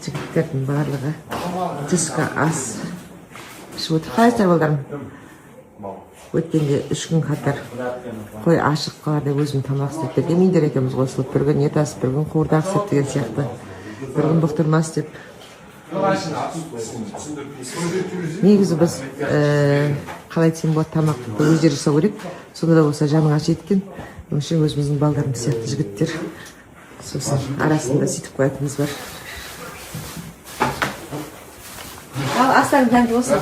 Жігіттердің барлығы түскі ас ішіп отыр. Қалайсыздар балдарым? Өткенде 3 күн қатар қой ашық қаларда өзім тамақ істеп берген. Мендер екеуміз қосылып бір күн ет асып, бір күн қуырдақ істеп деген сияқты. Бір күн бұқтырмас деп. Негізі біз қалай айтсам болады, тамақты өздері жасау керек. Сонда да болса жаның аш еткен. Өңше өзіміздің балдарымыз сияқты жігіттер. Сосын арасында сөйтіп қоятынымыз бар. Ал астарың жанды болсын.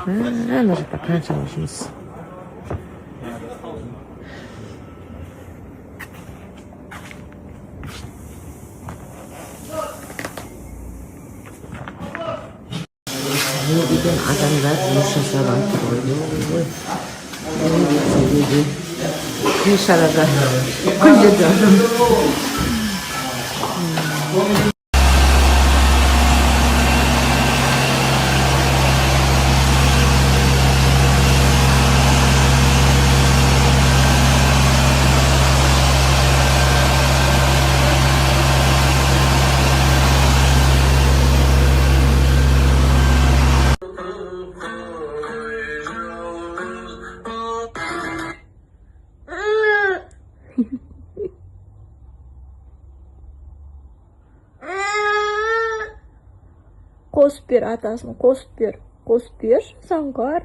Ана жақта қаншама жұмыс. Не деген адамдар жұмыс жасап жатыр ғой. Не шарада күлдеді. Қосып бер атасын, қосып бер. Қосып бер, саңғар.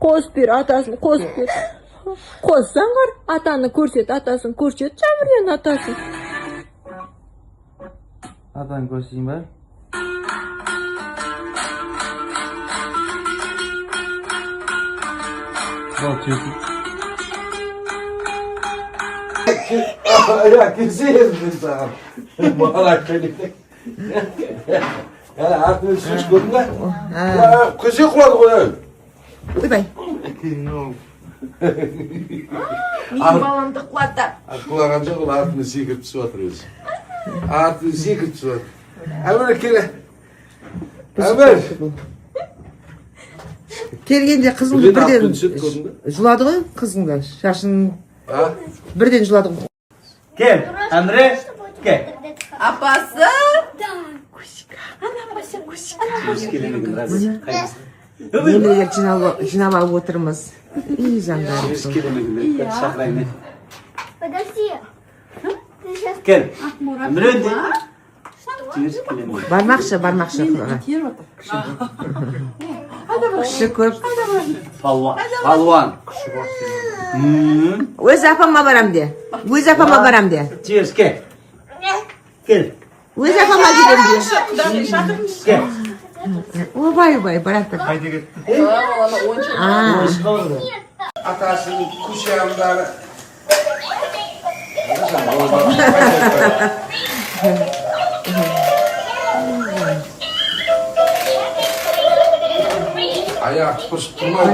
Қосып бер атасын, қосып бер. Қос саңғар, атаны көрсет, атасын көрсет, жабырен атасын. Атаны көрсейін ба? Бол түйетін. Ya kimseyiz biz sana. Bana kelliktik. Artık suç görünme. Köşe kuladı koyalım. Ойбай. Менің баламды құлатты. Kulağınca kul artık sikir түсіп atırız. Artık sikir түсіп atır. Әмір келе. Әмір. Келгенде қызыңды бірден жылады ғой, қызыңды. Шашын бірден жылады ғой. Кел, Әміре, кел. Апасы. Немелер жинап алып отырмыз. Үй жандарым. Подожди. Кел, Әміре де. Бармақшы. Күші көп. Палуан. Өз апама барам де. Тиес, кел. Кел. Өз апама келем де. Кел. Ойбай, бараттыр. Atasının kuşağından Ayak tutup durmaz.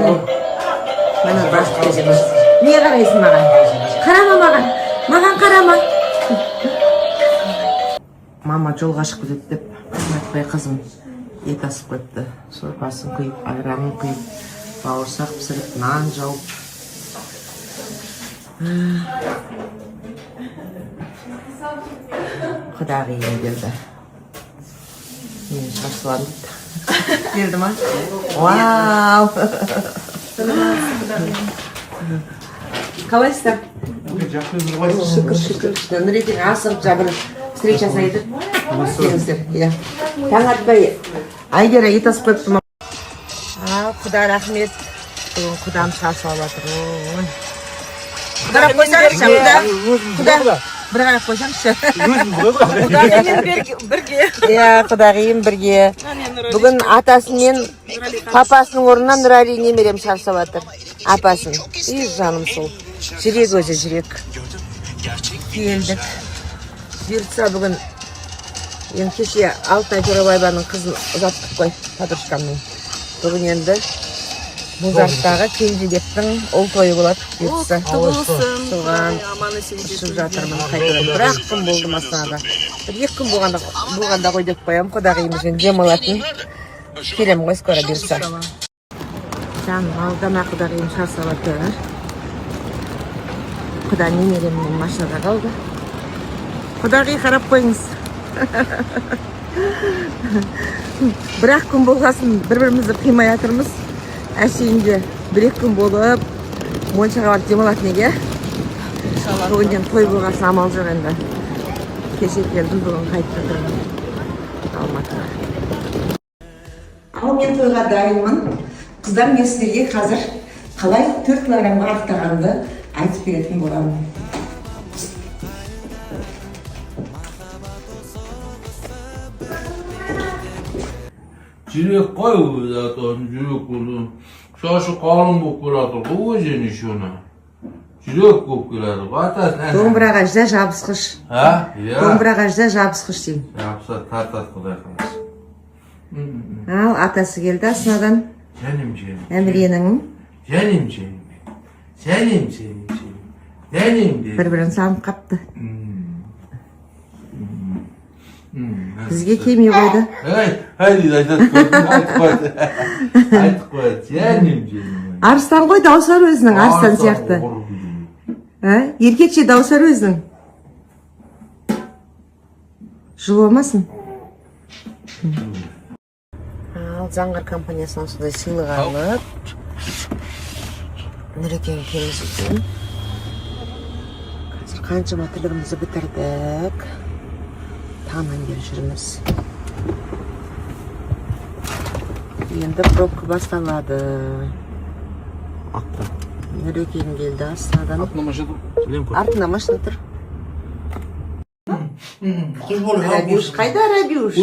Bana bak kızımız. Niye karayısın mаған? Karama mаған karama. Мама жолға шығып кетеді деп, айтпай қызым ет асып қойыпты. Сорпасын құйып, айранын құйып, бауырсақ пісіріп, нан жауып. Құдағиым келді. Мені шашылан дейді. Берді ма? Вау! Қалайсыздар? Шүкір. Нұрекен асығып жабырып встреча жасайды. Келіңіздер. Таң атпай Айгера ет асып қойыпты ма? Құда рахмет. Бүгін құдам шашып алып жатыр. Құда қойсаңызшы, құда. Бір қарап қойсаңызшы. Құдағимен бірге. Құдағиым бірге. Бүгін атасымен папасының орнынан Нұрали немерем шашып жатыр. Апасын. Үй жаным сол. Жүрек өзі жүрек. Келдік. Бұйыртса бүгін енді кеше Алтай Жорабаеваның қызын ұзаттық қой, подружкамның. Бүгін енді Мұзарттағы Кенжебектің ұл тойы болады. Бұйыртса. Соған ұшып жатырмын қайтадан. Бірақ күн болды Астанада. Bir 2 күн болғанда ғой деп қоямын. Құдағиым үшін демалатын. Келем ғой скоро берсем. Жаным, алдама құдағиым шаршап отыр. Құда немеремнің машинада қалды. Құдағи қарап қойыңыз. Бір-ақ күн болғасын бір-бірімізді қимай жатырмыз. Әшейінде 1-2 күн болып Моншаға барып демалатын неге. Бүгінден той болғасын амал жоқ енді. Кеше келдім, бүгін қайтып тұрмын Алматыға. Ал мен тойға дайынмын. Қыздар, мен сіздерге қазір қалай 4 килограмға ақтағанды айтып беретін боламын. Жүрек қой затон, жүрек болды. Шашы қалың болып келатыр ғой өзен шуны. Жүрек болып келеді. Атасын. Домбыраға жа жабысқыш. Ha? Ya. Домбыраға жа жабысқыш деймін. Yapsa tartat Құдай қаласа. Ал атасы келді асынадан. Жаным. Әміренің. Жаным. Жаным. Жаным. Бір-бірін салып қапты. Бізге келмей қойды. Haydi айтып қойды. Жаным. Арыстан ғой, дауысар өзінің, арыстан сияқты. Еркекше дауысар өзінің. Жылы болмасын. Ал Заңғар компаниясынан сондай сыйлық алып, Нұрекең келіс үшін. Қазір қаншама тірлігімізді бітірдік. Таңнан бері жүрміз. Енді пробка басталады. Нұрекең келді Астанадан. Артында машина тұр. Рабиуш қайда, Рабиуш?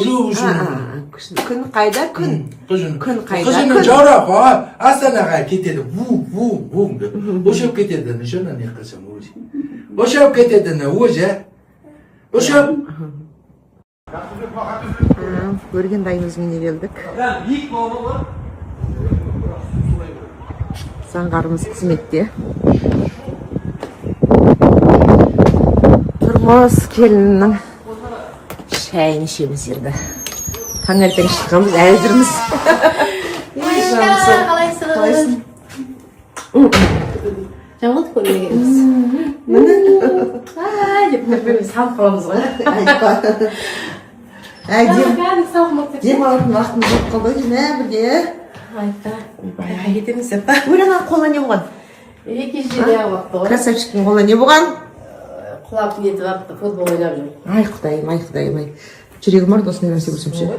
Күн қайда, күн? Күн қайда, күн? Қызының жарап, Астанаға кетеді. Ву. Ошап кетеді. Нишана не қылсам өзі. Ошап кетеді, өзі. Ошап. Көрген дайымызмене келдік. Заңғарымыз қызметте. Тұрмыз келіннің шайын ішеміз енді. Таңертең шыққанбыз, әлі жүрміз. Қалайсың? Жаңғылды көрмегенбіз. Деп көрмеміз салып қаламыз ғой. Демалатын уақытымыз жоқ қалды, жіне бірге. Айтта. Байға кетеміз деп. Өлеңнің қолы не болған? Екі жерде ауақты ғой. Красавчиктің қолы не болған? Құлап нетіп апты, футбол ойнап жүр. Ай, құдайым. Жүрегім бар, осындай нәрсе көрсем ше. Ой,